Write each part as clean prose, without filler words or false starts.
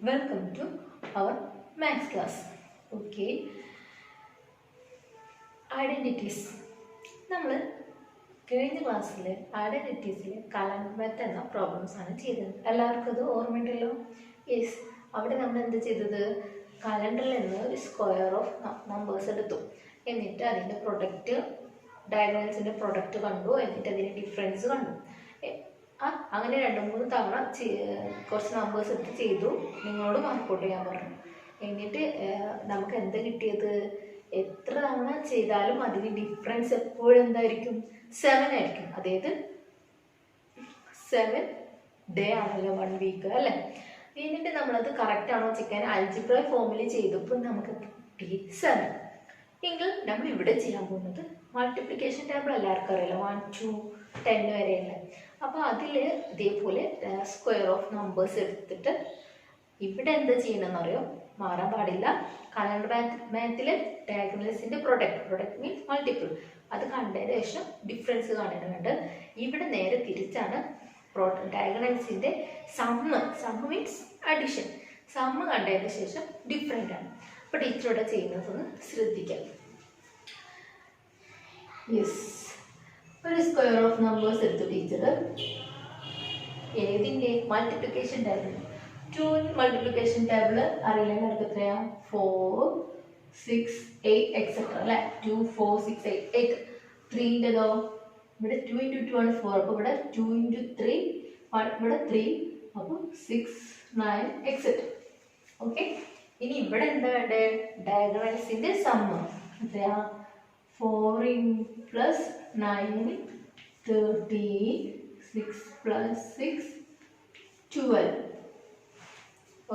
welcome to our maths class. Okay, identities. നമ്മൾ കഴിഞ്ഞ ക്ലാസ്സിൽ ഐഡൻറ്റിറ്റീസിൽ കലണ്ടർ മെത്തഡ് എന്ന പ്രോബ്ലംസ് ആണ് ചെയ്തത്. എല്ലാവർക്കും അത് ഓർമ്മയുണ്ടല്ലോ? യെസ്. അവിടെ നമ്മൾ എന്ത് ചെയ്തത്? കലണ്ടറിൽ നിന്ന് ഒരു സ്ക്വയർ ഓഫ് നമ്പേഴ്സ് എടുത്തു. എന്നിട്ട് അതിൻ്റെ പ്രൊഡക്റ്റ്, ഡയഗണൽസിൻ്റെ പ്രൊഡക്റ്റ് കണ്ടു. എന്നിട്ട് അതിൻ്റെ ഡിഫറൻസ് കണ്ടു. അങ്ങനെ 2-3 തവണ കുറച്ച് നമ്പേഴ്സ് എടുത്ത് ചെയ്തു. നിങ്ങളോട് വർക്കൗട്ട് ചെയ്യാൻ പറഞ്ഞു. എന്നിട്ട് നമുക്ക് എന്താ കിട്ടിയത്? എത്ര തവണ ചെയ്താലും അതിന് ഡിഫറൻസ് എപ്പോഴും എന്തായിരിക്കും? 7 ആയിരിക്കും. അതായത് 7 ഡേ ആണല്ലോ 1 വീക്ക് അല്ലേ? എന്നിട്ട് നമ്മളത് കറക്റ്റ് ആണോ ചെക്കാൻ അൽജിബ്ര ഫോമിൽ ചെയ്തപ്പോൾ നമുക്ക് കിട്ടി 7. എങ്കിൽ നമ്മൾ ഇവിടെ ചെയ്യാൻ പോകുന്നത് മൾട്ടിപ്ലിക്കേഷൻ ടേബിൾ എല്ലാവർക്കും അറിയില്ല, 1 to 10 വരെയുള്ള. അപ്പോൾ അതിൽ ഇതേപോലെ സ്ക്വയർ ഓഫ് നമ്പേഴ്സ് എടുത്തിട്ട് ഇവിടെ എന്താ ചെയ്യണമെന്ന് അറിയോ? മാറാൻ പാടില്ല. കലണ്ടർ മാത്തിൽ ഡയഗണൽസിൻ്റെ പ്രൊഡക്റ്റ് മീൻസ് മൾട്ടിപ്പിൾ അത് കണ്ടതിന് ശേഷം ഡിഫറൻസ് കാണുന്നുണ്ട്. ഇവിടെ നേരെ തിരിച്ചാണ് ഡയഗണൽസിൻ്റെ സമ്മ് മീൻസ് അഡിഷൻ. സമ്മ് കണ്ടതിന് ശേഷം ഡിഫറെൻ്റ് ആണ്. അപ്പോൾ ടീച്ചറോടെ ചെയ്യുന്നതൊന്ന് ശ്രദ്ധിക്കാം. യെസ്, ഒരു സ്ക്വയർ ഓഫ് നമ്പേഴ്സ് എടുത്തു ടീച്ചർ. ഏതിൻ്റെ? Multiplication table. 2 മൾട്ടിപ്ലിക്കേഷൻ ടേബിൾ അറിയില്ല എല്ലാവർക്കും എത്രയാ? 4, 6, 8 എക്സെട്ര അല്ലേ? 2, 4, 6, 8. 3ൻ്റെതോ? ഇവിടെ 2 × 2 ആണ് 4. അപ്പോൾ ഇവിടെ 2 × 3, ഇവിടെ 3, അപ്പോൾ 6, 9 എക്സെട്ര. ഓക്കെ. ഇനി ഇവിടെ എന്താ വേണ്ടേ? ഡയഗണൽസിൻ്റെ സമ്മ് എത്രയാ? 4 + 9 13, 6 + 6 12.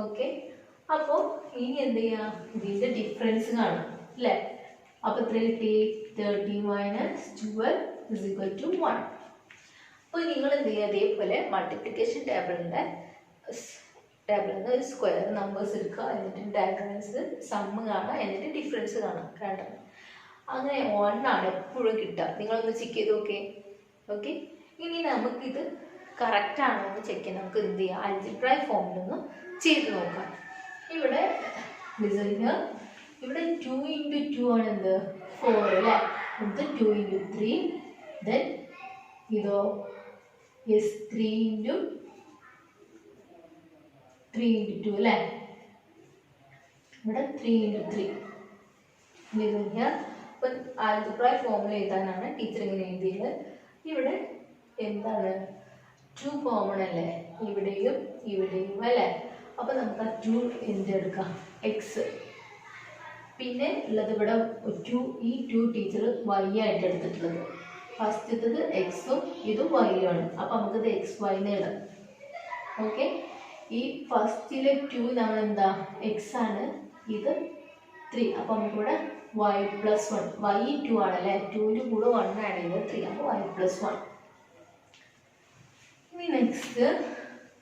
ഓക്കെ. അപ്പോൾ ഇനി എന്ത് ചെയ്യാം? ഇതിൻ്റെ ഡിഫറൻസ് കാണാം അല്ലേ? അപ്പോൾ 30 30 - 12 = 1. അപ്പോൾ നിങ്ങൾ എന്ത് ചെയ്യുക? അതേപോലെ മൾട്ടിപ്ലിക്കേഷൻ ടേബിളിൽ നിന്ന് ഒരു സ്ക്വയർ നമ്പേഴ്സ് എടുക്കുക. എന്നിട്ട് ഡയഗണൽസ് സമ്മ് കാണാം. എന്നിട്ട് ഡിഫറൻസ് കാണാം. കണ്ടത് അങ്ങനെ 1 ആണ് എപ്പോഴും കിട്ടുക. നിങ്ങളൊന്ന് ചെക്ക് ചെയ്ത് നോക്കേ. ഓക്കെ. ഇനി നമുക്കിത് കറക്റ്റ് ആണോ എന്ന് ചെക്ക് ചെയ്യാൻ നമുക്ക് എന്ത് ചെയ്യാം? അൽജിബ്ര ഫോമിലൊന്ന് ചെയ്ത് നോക്കാം. ഇവിടെ ഇവിടെ 2 × 2 ആണ് എന്ത്? 4 അല്ലേ? ഇത് 2 × 3. ദെൻ ഇതോ? യെസ്, 3 × 2 അല്ലേ? ഇവിടെ 3 × 3. അപ്പം ആൽജിബ്ര ഫോമിൽ എഴുതാനാണ് ടീച്ചർ ഇങ്ങനെ എഴുതിയത്. ഇവിടെ എന്താണ്? 2 കോമൺ അല്ലേ? ഇവിടെയും ഇവിടെയും അല്ലേ? അപ്പം നമുക്ക് ആ 2 എന്തെടുക്കാം? എക്സ്. പിന്നെ ഉള്ളത് ഇവിടെ 2, ഈ 2 ടീച്ചർ y ആയിട്ട് എടുത്തിട്ടുള്ളത്. ഫസ്റ്റത്തത് എക്സും ഇതും y ആണ്. അപ്പം നമുക്കിത് XY എന്ന് എഴുതാം. ഓക്കെ. ഈ ഫസ്റ്റിലെ 2 നമ്മൾ എന്താ? എക്സ് ആണ്. ഇത് 3. അപ്പം നമുക്കിവിടെ y + 1. y 2 ആണല്ലേ? 2ൻ്റെ കൂടെ 1 ആഡ് ചെയ്തത് 3. അപ്പോൾ y + 1. ഇനി നെക്സ്റ്റ്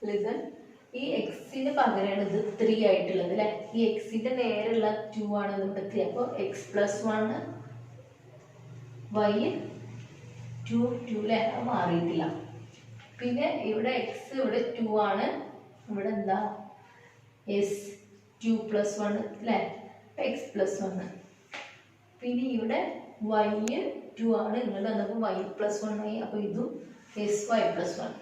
ലിസൺ. ഈ എക്സിന് പകരമാണ് ഇത് 3 ആയിട്ടുള്ളത് അല്ലേ? ഈ എക്സിൻ്റെ നേരെയുള്ള 2 ആണ് ഇവിടെ 3. അപ്പോൾ x + 1 y 2 അല്ലേ? അത് മാറിയിട്ടില്ല. പിന്നെ ഇവിടെ എക്സ് ഇവിടെ 2 ആണ്. ഇവിടെ എന്താ? എസ് 2 + 1 അല്ലേ? x + 1. പിന്നെ ഇവിടെ y 2 ആണ്. ഇങ്ങോട്ട് വന്നപ്പോൾ y + 1 ആയി. അപ്പോൾ ഇതും sy + 1.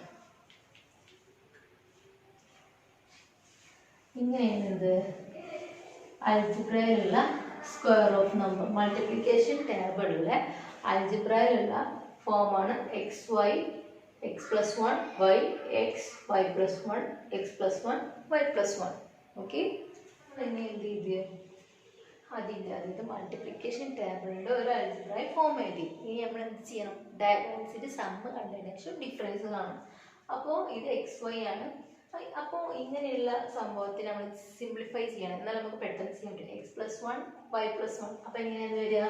ഇങ്ങനെയാണ് ഇത് അൽജിബ്രയിലുള്ള സ്ക്വയർ ഓഫ് നമ്പർ. മൾട്ടിപ്ലിക്കേഷൻ ടേബിളിലെ അൽജിബ്രയിലുള്ള ഫോമാണ് xy, x + 1, y, x, y + 1, x + 1, y + 1. Okay. പിന്നെ എന്ത് ചെയ്ത് അതിൻ്റെ മൾട്ടിപ്ലിക്കേഷൻ ടേബിളിൻ്റെ ഒരു അൽജിബ്ര ഫോം എഴുതി. ഇനി നമ്മൾ എന്ത് ചെയ്യണം? ഡയഗണൽസിൻ്റെ സമ്മ് കണ്ടതിന് ശേഷം ഡിഫറൻസ് കാണും. അപ്പോൾ ഇത് XY ആണ്. അപ്പോൾ ഇങ്ങനെയുള്ള സംഭവത്തിൽ നമ്മൾ സിംപ്ലിഫൈ ചെയ്യണം. എന്നാൽ നമുക്ക് പെട്ടെന്ന് ചെയ്യാൻ പറ്റില്ല. x + 1, y + 1. അപ്പോൾ എങ്ങനെയാണ് വരിക?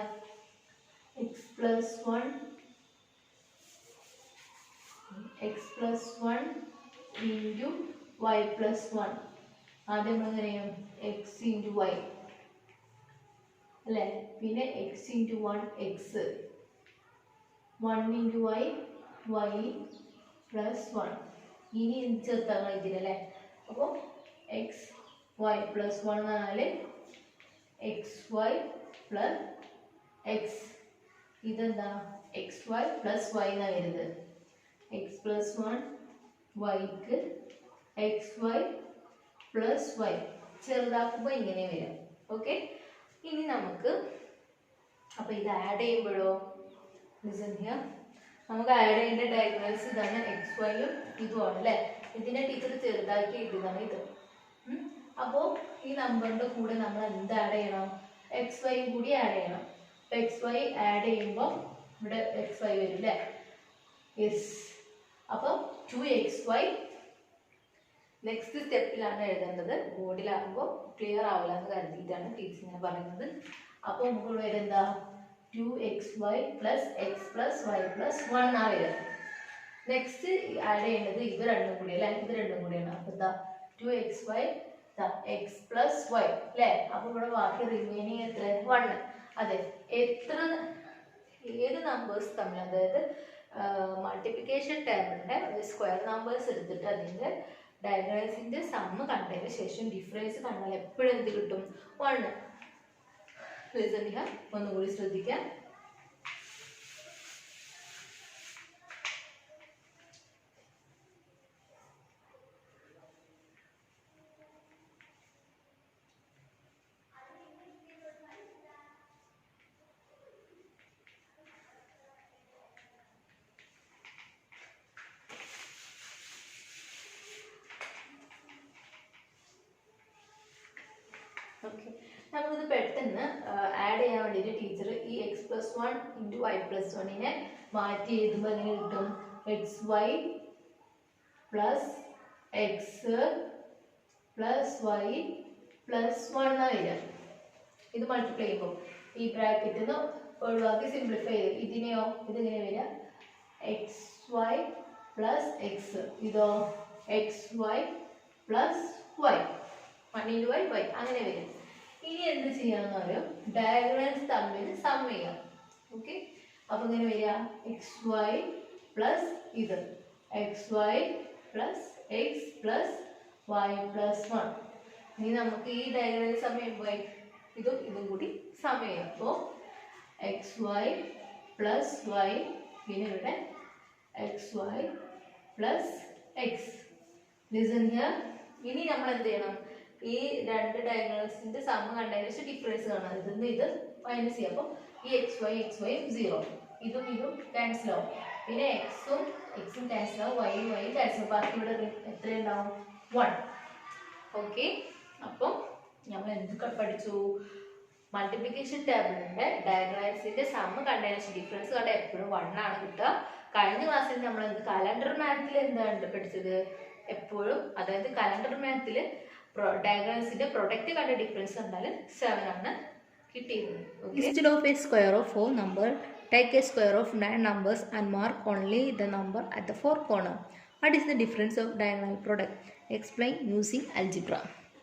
x + 1 × y + 1. ആദ്യം നമ്മൾ എങ്ങനെ ചെയ്യും? x × y അല്ലേ? പിന്നെ x × 1 x, 1 × y y + 1. ഇനി എന്ത് ചേർത്താൽ ഇതിലല്ലേ? അപ്പോൾ x വൈ പ്ലസ് 1 എന്നാൽ എക്സ് വൈ പ്ലസ് എക്സ്. ഇതെന്താ എക്സ് വൈ പ്ലസ് വൈ എന്നാണ് വരുന്നത്. എക്സ് പ്ലസ് 1 വൈക്ക് എക്സ് വൈ പ്ലസ് വൈ ചെറുതാക്കുമ്പോൾ ഇങ്ങനെ വരാം. ഓക്കെ, ഇനി നമുക്ക് അപ്പോൾ ഇത് ആഡ് ചെയ്യുമ്പോഴോ നമുക്ക് ആഡ് ചെയ്യേണ്ട ഡയഗ്നൽസ് ഇതാണ്, എക്സ് വൈയും ഇതുമാണ് അല്ലേ. ഇതിനെ ടീച്ചർ ചെറുതാക്കി എഴുതുന്നതാണ് ഇത്. അപ്പോൾ ഈ നമ്പറിൻ്റെ കൂടെ നമ്മൾ എന്ത് ആഡ് ചെയ്യണം? എക്സ് വൈയും കൂടി ആഡ് ചെയ്യണം. അപ്പോൾ എക്സ് വൈ ആഡ് ചെയ്യുമ്പോൾ ഇവിടെ എക്സ് വൈ വരും അല്ലേ. യെസ്, അപ്പോൾ 2xy നെക്സ്റ്റ് സ്റ്റെപ്പിലാണ് എഴുതേണ്ടത്. ബോർഡിലാകുമ്പോൾ ക്ലിയർ ആവില്ല എന്ന് കരുതിയിട്ടാണ് ടീച്ചർ ഇങ്ങനെ പറയുന്നത്. അപ്പോൾ നമുക്ക് ഇവിടെ എന്താ 2xy plus X plus Y plus 1 ആ വരിക. നെക്സ്റ്റ് ആഡ് ചെയ്യേണ്ടത് ഇത് രണ്ടും കൂടി അല്ലേ, ഇത് രണ്ടും കൂടിയാണ്. അപ്പോൾ എന്താ 2xy എക്സ് പ്ലസ് വൈ അല്ലേ. അപ്പോൾ ഇവിടെ ബാക്കി റിമൈനിങ് എത്ര? 1. അതെ, എത്ര ഏത് നമ്പേഴ്സ് തമ്മിൽ, അതായത് മൾട്ടിപ്ലിക്കേഷൻ ടേബിളിൻ്റെ സ്ക്വയർ നമ്പേഴ്സ് എടുത്തിട്ട് അതിൻ്റെ ഡയഗണൽസിൻ്റെ സമ്മ് കണ്ടതിന് ശേഷം ഡിഫറൻസ് കണ്ടാൽ എപ്പോഴും എന്ത് കിട്ടും? 1. ലിസൺ ഹിയർ, ഒന്നുകൂടി ശ്രദ്ധിക്കാം. ഓക്കെ, നമുക്കിത് പെട്ടെന്ന് ആഡ് ചെയ്യാൻ വേണ്ടിയിട്ട് ടീച്ചർ ഈ x plus 1 into y plus 1നെ മാറ്റി എഴുതുമ്പോൾ എങ്ങനെ കിട്ടും? X Y plus X plus Y plus 1 വരിക. ഇത് മൾട്ടിപ്ലൈ ചെയ്യുമ്പോൾ ഈ ബ്രാക്കറ്റിൽ നിന്ന് ഒഴിവാക്കി സിംപ്ലിഫൈ ചെയ്ത് ഇതിനെയോ ഇതിങ്ങനെ വരിക എക്സ് വൈ പ്ലസ് എക്സ്, ഇതോ X Y plus Y, 1 into Y Y അങ്ങനെ വരും. ഇനി എന്ത് ചെയ്യാന്ന് പറയും? ഡയഗണൽസ് തമ്മിൽ സം ചെയ്യാം. ഓക്കെ, അപ്പോൾ ഇങ്ങനെ വരിക എക്സ് വൈ പ്ലസ് ഇത് X Y plus X plus Y plus 1. ഇനി നമുക്ക് ഈ ഡയഗണൽ സം ചെയ്യുമ്പോൾ ഇതും കൂടി സം ചെയ്യാം. അപ്പോൾ എക്സ് വൈ പ്ലസ് വൈ, പിന്നെ ഇവിടെ X Y plus X. Listen here. ഇനി നമ്മൾ എന്ത് ചെയ്യണം? ഈ രണ്ട് ഡയഗണൽസിന്റെ സമ്മ് കണ്ടതിന് ശേഷം ഡിഫറൻസ് കാണാം. ഇതിന്ന് ഇത് മൈനസ് ചെയ്യാം. അപ്പോൾ ഈ എക്സ് വൈയും 0, ഇതും ക്യാൻസൽ ആവും. പിന്നെ എക്സും ക്യാൻസൽ ആവും, വൈയും ക്യാൻസൽ ആവും. ബാക്കി ഇവിടെ എത്ര ഉണ്ടാവും? 1. ഓക്കെ, അപ്പോൾ നമ്മൾ എന്ത് പഠിച്ചു? മൾട്ടിപ്ലിക്കേഷൻ ടേബിളിന്റെ ഡയഗണൽസിന്റെ സമ്മ് കണ്ടതിന് ശേഷം ഡിഫറൻസ് കണ്ട എപ്പോഴും 1 ആണ് കിട്ടുക. കഴിഞ്ഞ ക്ലാസ്സിൽ നമ്മൾ കലണ്ടർ മാത്തിൽ എന്താണ് പഠിച്ചത്? എപ്പോഴും, അതായത് കലണ്ടർ മാത്തിൽ ഡയഗണൽസിന്റെ പ്രൊഡക്റ്റ് കണ്ട ഡിഫറൻസ് കണ്ടാൽ 7 ആണ് കിട്ടിയിരുന്നത്. Instead of a square of 4 number, take a square of 9 numbers and mark only the number at the 4th corner. What is the difference of diagonal product? Explain using algebra.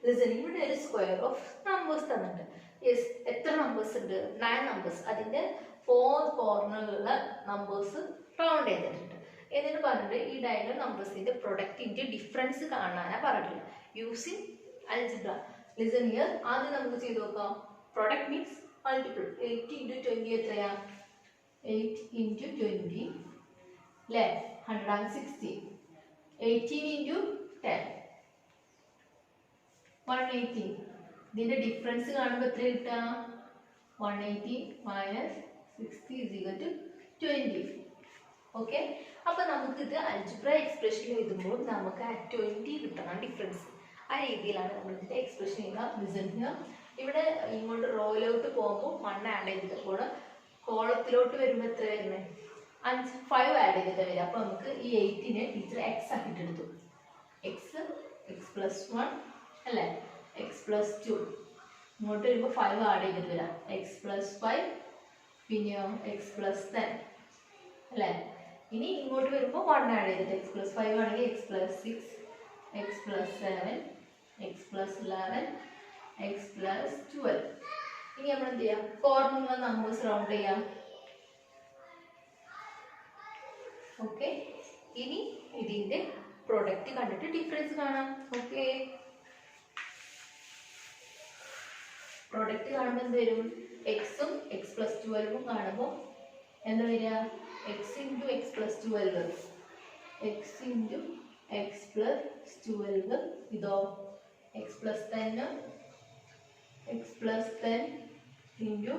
Listen, ഇവിടെ ഒരു square of numbers തന്നിട്ടുണ്ട്. Yes, എത്ര numbers ഉണ്ട്? 9 numbers. അതിന്റെ 4 കോർണറിലുള്ള numbers round ചെയ്തിട്ടുണ്ട്. എന്നിട്ട് പറഞ്ഞിട്ട് ഈ ഡയഗണൽ നമ്പേഴ്സിന്റെ പ്രൊഡക്റ്റിന്റെ ഡിഫറൻസ് കാണാനാണ് പറഞ്ഞിട്ടുള്ളത്. Using algebra. Listen here. ആദ്യം നമുക്ക് ചെയ്തു നോക്കാം. Product means multiple. 8 into 20 എത്രയാ? 8 into 20 അല്ലേ 160. 18 into 10 180. ഇതിന്റെ ഡിഫറൻസ് കാണുമ്പോൾ എത്ര കിട്ടുക? 180 minus 60 is equal to 20. Okay, അപ്പോൾ നമുക്ക് ഇത് അൽജിബ്ര എക്സ്പ്രഷൻ എഴുതുമ്പോൾ നമുക്ക് ആ 20 കിട്ടണം ഡിഫറൻസ്. ആ രീതിയിലാണ് നമ്മൾ ഇതിന്റെ എക്സ്പ്രഷൻ ചെയ്യുക. ഇവിടെ ഇങ്ങോട്ട് റോയിലോട്ട് പോകുമ്പോൾ 1 ആഡ് ചെയ്തിട്ട് കോളത്തിലോട്ട് വരുമ്പോൾ എത്ര വരുന്നത്? 5 ആഡ് ചെയ്തിട്ട് വരിക. അപ്പോൾ നമുക്ക് ഈ 8നെ ടീച്ചർ എക്സ് ആക്കിയിട്ട് എടുത്തു. എക്സ് പ്ലസ് 1 അല്ലേ, എക്സ് പ്ലസ് 2. ഇങ്ങോട്ട് വരുമ്പോൾ 5 ആഡ് ചെയ്തിട്ട് വരാം. എക്സ് പ്ലസ് 5, പിന്നെയോ എക്സ് പ്ലസ് 10 അല്ലേ. ഇനി ഇങ്ങോട്ട് വരുമ്പോൾ 1 ആഡ് ചെയ്തിട്ട് എക്സ് പ്ലസ് 5 ആണെങ്കിൽ X plus 6, X plus 7, X plus 11, X plus 12. ഇനി നമ്മൾ എന്ത് ചെയ്യാം? കോർണറിലുള്ള നമ്പേഴ്സ് റൗണ്ട് ചെയ്യാം. ഓക്കെ, ഇനി ഇതിന്റെ പ്രൊഡക്റ്റ് കണ്ടിട്ട് ഡിഫറൻസ് കാണാം. ഓക്കെ, ഡയറക്റ്റ് കാണുമ്പോൾ എന്ത് വരും? എക്സും എക്സ് പ്ലസ് 12 കാണുമ്പോൾ എന്താ വരിക? X into X plus 12, X into X plus 12, ഇതോ X plus 10, X plus 10 into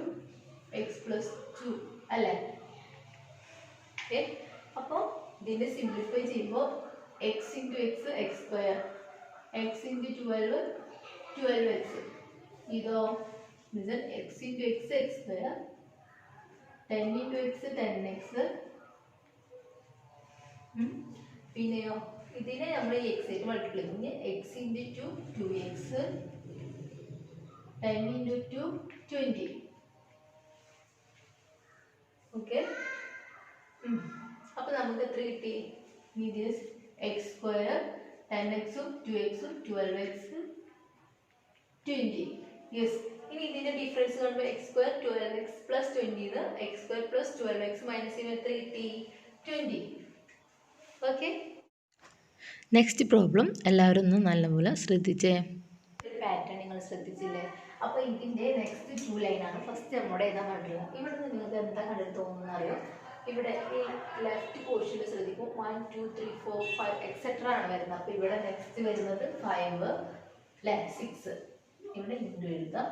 X plus 2 അല്ലേ? ഓക്കെ, അപ്പോൾ ഇതിനെ സിംപ്ലിഫൈ ചെയ്യുമ്പോൾ X into X X square, X into 12 12x, ഇതോ X into X X square, 10 into X 10x, പിന്നെയോ ഇതിനെ നമ്മൾ ഈ എക്സ് ആയിട്ട് മൾട്ടിപ്ലൈ ചെയ്യുമ്പോൾ X into 2 2x, 10 into 2 20. Okay, അപ്പോൾ നമുക്ക് എത്ര കിട്ടി? ഇത് എക്സ് സ്ക്വയർ 10xും 2xും 12x 20. യെസ്, ഇനി ഇതിന്റെ ഡിഫറൻസ് കാണുമ്പോൾ എക്സ് സ്ക്വയർ 12x പ്ലസ് 20 ഇത് X square plus 12x minus ചെയ്യുമ്പോൾ എത്ര കിട്ടി? 20. ഓക്കെ, നെക്സ്റ്റ് പ്രോബ്ലം എല്ലാവരും ഒന്ന് നല്ലപോലെ ശ്രദ്ധിച്ചേ. ഒരു പാറ്റേൺ നിങ്ങൾ ശ്രദ്ധിച്ചില്ലേ? അപ്പോൾ ഇതിന്റെ നെക്സ്റ്റ് 2 ലൈനാണ് ഫസ്റ്റ് നമ്മുടെ എഴുതാൻ കണ്ടുള്ളത്. ഇവിടെ നിന്ന് നിങ്ങൾക്ക് എന്താ കണ്ടിട്ട് തോന്നുന്നത് അറിയോ? ഇവിടെ ഈ ലെഫ്റ്റ് പോർഷനിൽ ശ്രദ്ധിക്കും 1 2 3 4 5 എക്സെട്ര ആണ് വരുന്നത്. അപ്പോൾ ഇവിടെ നെക്സ്റ്റ് വരുന്നത് 5 അല്ലേ, 6 ഇവിടെ ഇൻറ്റു എഴുതാം.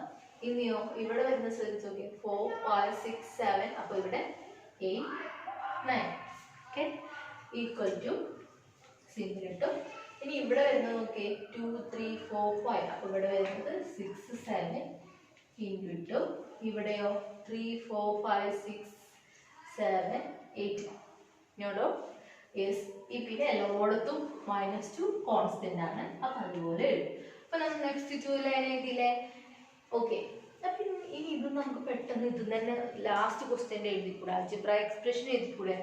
ഇനിയോ ഇവിടെ വരുന്നത് ശ്രദ്ധിച്ച് നോക്കിയാൽ 4 5 6 7, അപ്പോൾ ഇവിടെ 8 9. ഓക്കെ, ഈക്വൽ ടു സിമ്പിൾ കിട്ടും. ഇനി ഇവിടെ വരുന്നത് നോക്കിയേ 2 3 4 5, അപ്പോൾ ഇവിടെ വരുന്നത് 6 7 ഇൻറ്റു ഇട്ടു. ഇവിടെയോ 3 4 5 6 7 8. നോടോ? യെസ്, ഈ പിന്നെ എല്ലായിടത്തും -2 കോൺസ്റ്റന്റ് ആണ്. അപ്പം അതുപോലെ എഴുതും. അപ്പം നമ്മൾ നെക്സ്റ്റ് 2 ലൈൻ എഴുതിയില്ലേ? ഓക്കെ, അപ്പം ഇനി ഇത് നമുക്ക് പെട്ടെന്ന് ഇത് തന്നെ ലാസ്റ്റ് ക്വസ്റ്റ്യൻ എഴുതിക്കൂടെ? അൾജിബ്ര എക്സ്പ്രഷൻ എഴുതിക്കൂടെ?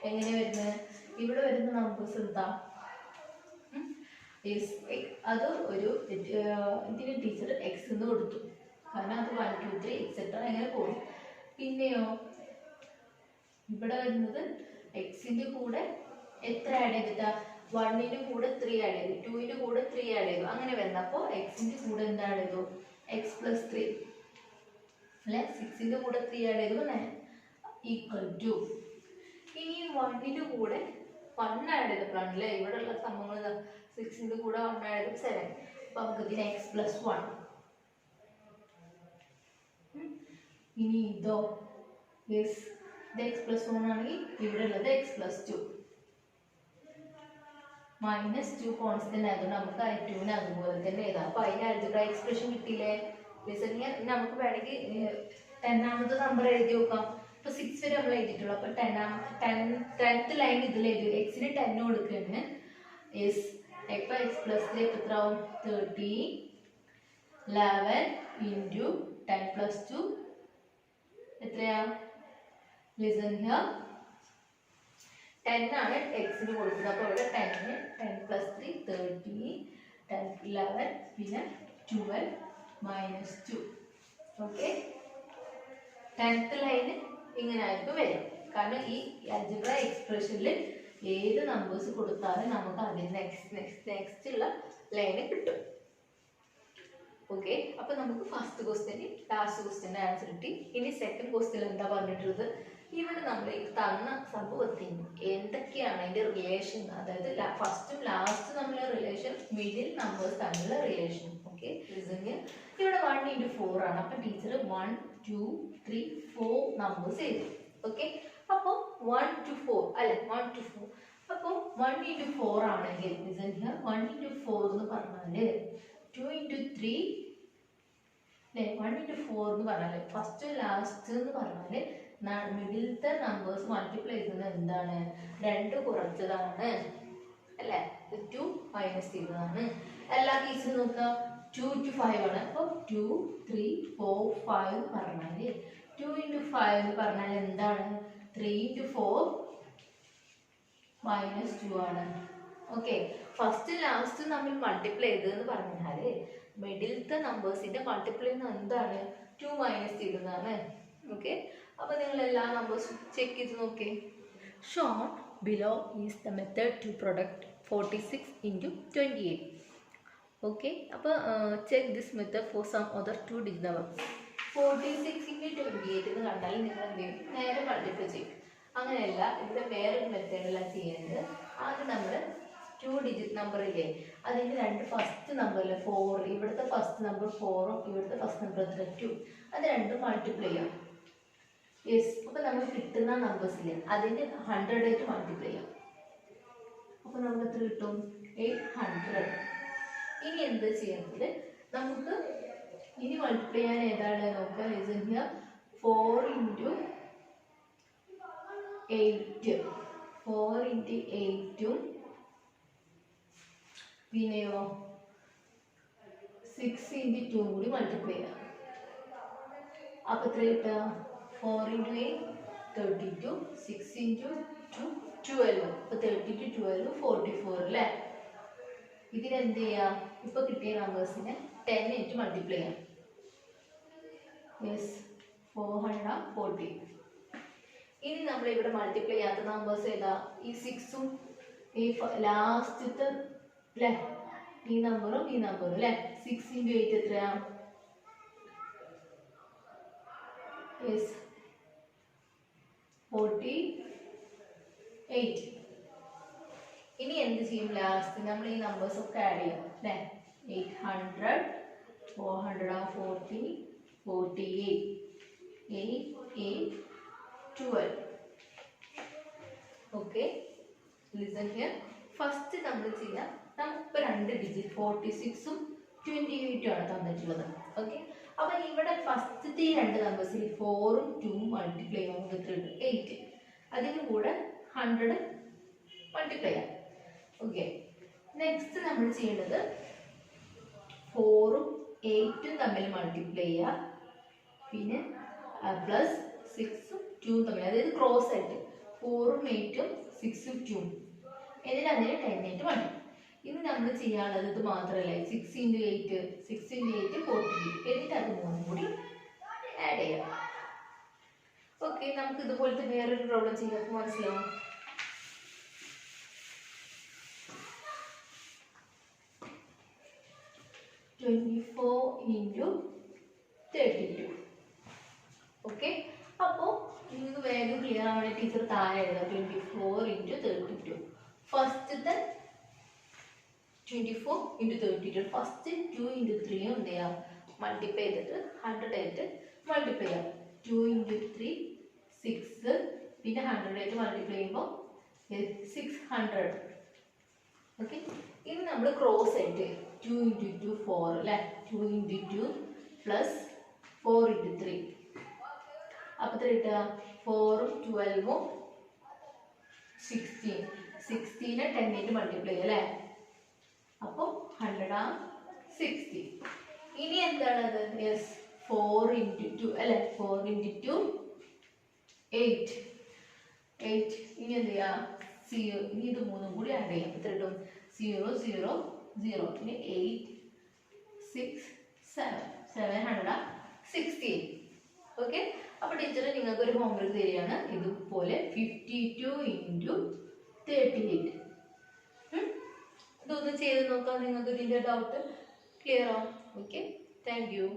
എങ്ങനെ വരുന്നത്? ഇവിടെ വരുന്ന നമ്പേഴ്സ് എന്താ? അത് ഒരു ഇതിന് ടീച്ചർ എക്സ് എന്ന് കൊടുത്തു, കാരണം അത് 1 2 3 എക്സെട്ര അങ്ങനെ പോകും. പിന്നെയോ ഇവിടെ വരുന്നത് എക്സിന്റെ കൂടെ എത്ര ആഡ് ചെയ്തിട്ടാ? 1ന്റെ കൂടെ 3 ആഡ് ചെയ്തു, 2ന്റെ കൂടെ 3 ആഡ് ചെയ്തു, അങ്ങനെ വരുന്നപ്പോൾ എക്സിന്റെ കൂടെ എന്താണ് ചെയ്തു? എക്സ് പ്ലസ് 3 അല്ലെ, 6ന്റെ കൂടെ 3 ആഡ് ചെയ്തു 9 ഈക്വൽ ടു. ഇനി 1ന്റെ കൂടെ 1 ആഡ് ചെയ്തപ്പോഴാണ് അല്ലേ ഇവിടെ ഉള്ള സംഭവങ്ങൾ 6ന്റെ കൂടെ 1 ആഡ് ചെയ്തു 7. അപ്പൊ നമുക്ക് ഇതിന് എക്സ് പ്ലസ് 1. ഇനി ഇതോ യെസ്, ഇത് എക്സ് പ്ലസ് 1 ആണെങ്കിൽ ഇവിടെ ഉള്ളത് എക്സ് പ്ലസ് 2 -2 കോൺസ്റ്റന്റ് ആയതുകൊണ്ട് നമുക്ക് ആ 2നെ അതുപോലെ തന്നെ എഴുതാം. അപ്പൊ അതിന് അൾജിബ്ര എക്സ്പ്രഷൻ കിട്ടിയില്ലേ? നമുക്ക് വേണമെങ്കിൽ 10ാമത്തെ നമ്പർ എഴുതി നോക്കാം. ഇപ്പൊ 6 വരെ നമ്മൾ എഴുതിയിട്ടുള്ളൂ. അപ്പൊ 10th ലൈൻ ഇതിൽ എഴുതി എക്സിന് 10 കൊടുക്കുകയാണ്. യെസ്, ഇപ്പൊ എക്സ് പ്ലസ് 3 എത്ര ആവും? 30 11 ഇൻറ്റു 10 പ്ലസ് 2 എത്രയാ? ലിസൺ ഹിയർ, 10 ആണ് എക്സിന് കൊടുക്കുന്നത്. അപ്പോൾ ഇവിടെ 10 പ്ലസ് 3 30 10 11 പിന്നെ 12 -2. ഓക്കെ, 10th ലൈന് ഇങ്ങനെ ആയിരിക്കും വരും. കാരണം ഈ അൾജിബ്ര എക്സ്പ്രഷനിൽ ഏത് നമ്പേഴ്സ് കൊടുത്താലും നമുക്ക് അതിന് നെക്സ്റ്റ് ഉള്ള ലൈന് കിട്ടും. ഓക്കെ, അപ്പൊ നമുക്ക് ഫസ്റ്റ് ക്വസ്റ്റ്യൻ ലാസ്റ്റ് ക്വസ്റ്റ്യൻ്റെ ആൻസർ കിട്ടി. ഇനി സെക്കൻഡ് ക്വസ്റ്റ്യൻ എന്താ പറഞ്ഞിട്ടുള്ളത്? ഇവിടെ നമ്മൾ ഈ തന്ന സംഭവത്തിന് എന്തൊക്കെയാണ് അതിന്റെ റിലേഷൻ, അതായത് ഫസ്റ്റും ലാസ്റ്റും തമ്മിലുള്ള റിലേഷൻ, മിഡിൽ നമ്പേഴ്സ് തമ്മിലുള്ള റിലേഷൻ. ഓക്കെ, ഇവിടെ 1 into 4 ആണ്. അപ്പൊ ടീച്ചർ 1 2 3 4 നമ്പേഴ്സ് എഴുതി. ഓക്കെ, അപ്പോൾ 1 to 4 അല്ലെ, 1 to 4. അപ്പോൾ 1 into 4 ആണെങ്കിൽ 1 into 4 എന്ന് പറഞ്ഞാല് 2 into 3 അല്ലെ, 1 into 4 എന്ന് പറഞ്ഞാല് ഫസ്റ്റ് ലാസ്റ്റ് എന്ന് പറഞ്ഞാല് മിഡിലത്തെ നമ്പേഴ്സ് മൾട്ടിപ്ലൈ ചെയ്യുന്നത് എന്താണ്? 2 കുറച്ചതാണ് അല്ലെ, 2 മൈനസ് ചെയ്തതാണ്. എല്ലാ കേസിലും നോക്കുക 2 to 5 ആണ്. അപ്പോൾ 2 3 4 5 പറഞ്ഞാല് 2 into 5 എന്ന് പറഞ്ഞാൽ എന്താണ്? 3 into 4 -2 ആണ്. ഓക്കെ, ഫസ്റ്റ് ലാസ്റ്റ് നമ്മൾ മൾട്ടിപ്ലൈ ചെയ്തതെന്ന് പറഞ്ഞാല് മിഡിലത്തെ നമ്പേഴ്സിന്റെ മൾട്ടിപ്ലൈ എന്താണ്? 2 മൈനസ് ചെയ്തതാണ്. ഓക്കെ, അപ്പോൾ നിങ്ങൾ എല്ലാ നമ്പേഴ്സും ചെക്ക് ചെയ്ത് നോക്കേ. Shown below is the method to product 46 into 28. Okay, അപ്പോൾ check this method for some other 2 digit numbers. 46 into 28 എന്ന് കണ്ടാൽ നിങ്ങൾ എന്ത് ചെയ്യും? നേരെ മൾട്ടിപ്ലൈ ചെയ്യും. അങ്ങനെയല്ല, ഇവിടെ വേറൊരു മെത്തേഡിലാണ് ചെയ്യുന്നത്. ആദ്യം നമ്മൾ 2 ഡിജിറ്റ് നമ്പർ ഇല്ലേ, അതിൻ്റെ രണ്ട് ഫസ്റ്റ് നമ്പറിൽ 4, ഇവിടുത്തെ ഫസ്റ്റ് നമ്പർ 4ഉം ഇവിടുത്തെ ഫസ്റ്റ് നമ്പർ 2, അത് രണ്ടും മൾട്ടിപ്ലൈ ചെയ്യാം. യെസ്, അപ്പോൾ നമുക്ക് കിട്ടുന്ന നമ്പേഴ്സില്ലേ അതിൻ്റെ 100 ആയിട്ട് മൾട്ടിപ്ലൈ ചെയ്യാം. അപ്പോൾ നമുക്ക് എത്ര കിട്ടും? 800. ഇനി എന്താ ചെയ്യുന്നത്? നമുക്ക് ഇനി മൾട്ടിപ്ലൈ ചെയ്യാൻ ഏതാണ് നോക്കാം. Listen here. 4 into 8, 4 into 8ഉം പിന്നെയോ 6 into 2 കൂടി മൾട്ടിപ്ലൈ ചെയ്യാം. അപ്പോൾ എത്ര കിട്ടുക? 4 into 8 32, 6 into 2 12. അപ്പോൾ 32 12 44 അല്ലേ? ഇതിനെന്ത് ചെയ്യാം? ഇപ്പോൾ കിട്ടിയ നമ്പേഴ്സിനെ 10 ഇൻറ്റു മൾട്ടിപ്ലൈ ചെയ്യാം. യെസ്, 440. ഇനി നമ്മൾ ഇവിടെ മൾട്ടിപ്ലൈ ചെയ്യാത്ത നമ്പേഴ്സ് ഏതാ? ഈ 6ഉം ഈ ലാസ്റ്റത്തെ അല്ലേ, ഈ നമ്പറും ഈ നമ്പറും അല്ലേ. 6 into 8 എത്രയാ? യെസ്, 48. ഇനി എന്ത് ചെയ്യും? ലാസ്റ്റ് നമ്മൾ ഈ നമ്പേഴ്സ് ഒക്കെ ആഡ് ചെയ്യാം അല്ലേ. 800, 440, 48, 8, 8, 12. Okay, listen here. ഫസ്റ്റ് നമ്മൾ ചെയ്യാം. നമുക്ക് 2 ഡിജിറ്റ് 46ഉം 28ഉം ആണ് തന്നിട്ടുള്ളത്. ഓക്കെ, അപ്പോൾ ഇവിടെ ഫസ്റ്റത്തെ ഈ രണ്ട് നമ്പേഴ്സിൽ 4ഉം 2ഉം മൾട്ടിപ്ലൈ ചെയ്യുമ്പോൾ നമുക്ക് എത്ര കിട്ടും? 8. അതിന് കൂടെ 100 മൾട്ടിപ്ലൈ ചെയ്യാം. ഓക്കെ, നെക്സ്റ്റ് നമ്മൾ ചെയ്യേണ്ടത് 4ഉം 8ഉം തമ്മിൽ മൾട്ടിപ്ലൈ ചെയ്യുക. പിന്നെ പ്ലസ് 6ഉം 2ഉം തമ്മിൽ, അതായത് ക്രോസ് ആയിട്ട് 4ഉം 8ഉം 6ഉം 2ഉം, എന്നിട്ട് അതിന് 10 ആയിട്ട് മൾട്ടിപ്ലൈ. ഇനി നമ്മൾ ചെയ്യാനുള്ളത് ഇത് മാത്രമല്ല. 6 into 8, 6 into 8 48, എന്നിട്ട് അത് മൂന്നും കൂടി ആഡ് ചെയ്യാം. ഓക്കെ, നമുക്ക് ഇതുപോലത്തെ വേറൊരു പ്രോബ്ലം ചെയ്യാൻ മനസ്സിലാവും. ഓക്കെ, അപ്പോൾ നിങ്ങൾക്ക് വേഗം ക്ലിയർ ആവാൻ ടീച്ചർ താഴെ എഴുതാം. 24 into 32. ഫസ്റ്റത്തെ 24 into 32. ഫസ്റ്റ് 2 into 3 എന്ത് ചെയ്യാം? മൾട്ടിപ്ലൈ ചെയ്തിട്ട് 100 ആയിട്ട് മൾട്ടിപ്ലൈ ചെയ്യാം. 2 into 3 6, പിന്നെ 100 ആയിട്ട് മൾട്ടിപ്ലൈ ചെയ്യുമ്പോൾ 600. ഓക്കെ, ഇനി നമ്മൾ ക്രോസ് ആയിട്ട് 2 into 2 4 അല്ലേ. 2 into 2 പ്ലസ് 4 into 3. അപ്പോൾ എത്ര കിട്ടുക? 4ഉം 12ഉം 16. 16നെ 10 ആയിട്ട് മൾട്ടിപ്ലൈ ചെയ്യാം അല്ലേ. അപ്പോൾ 160. ഇനി എന്താണത്? യെസ്, 4 into 2 അല്ലേ. 4 into 2 8. ഇനി എന്ത് ചെയ്യാം? 0. ഇനി ഇത് മൂന്നും കൂടി ആഡ് ചെയ്യാം. എത്ര കിട്ടും? 0 0 0. പിന്നെ 8 6 7 760. ഓക്കെ, അപ്പോൾ ടീച്ചർ നിങ്ങൾക്ക് ഒരു ഹോംവർക്ക് തരികയാണ്. ഇതുപോലെ 52 into 38. ഇതൊന്ന് ചെയ്ത് നോക്കാം. നിങ്ങൾക്ക് ഇതിൻ്റെ ഡൗട്ട് ക്ലിയർ ആവും. Okay, thank you.